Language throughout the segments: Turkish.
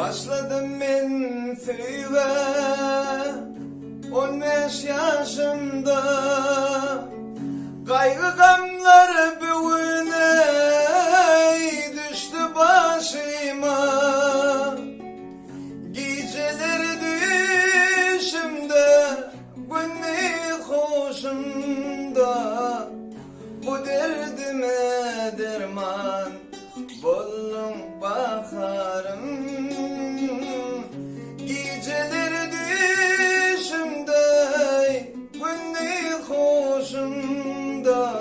Başladım men söyle 15 yaşımda Kaygı gamlar büyüne düştü başıma Geceleri düşümde günlük hoşumda Bu derdime derman buldum bakarım Geceleri düşümde günlük hoşumda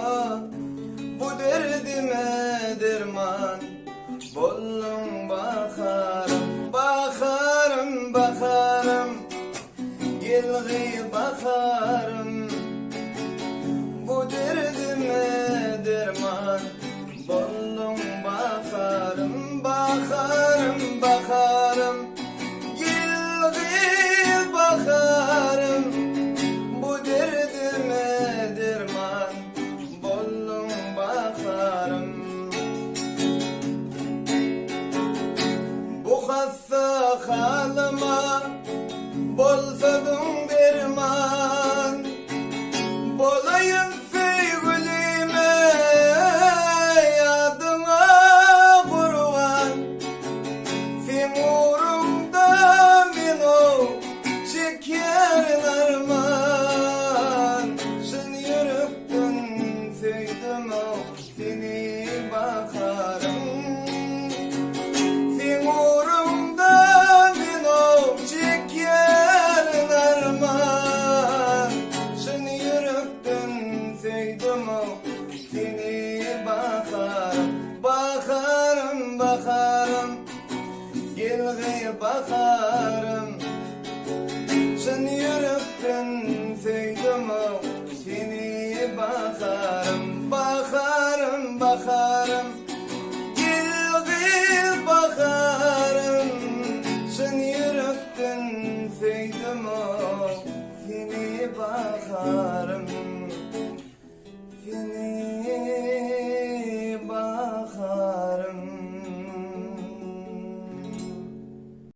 Bu derdime derman buldum bakarım Bakarım bakarım Yılgı bakarım Bu derdime derman buldum bakarım Bakarım bakarım Yılgı bakarım Bu derdime derman buldum bakarım Bu hasta halıma bolsadın derman Bolayım sevgilime yadıma kurban Sen uğrumda mino çeker narman Sen yürekten sevdim o seni bakarım Sen uğrumda mino çeker narman Sen yürekten sevdim o seni bakarım Bakarım bakarım Gilgı bakarım Sen yürekten sevdim o seni bakarım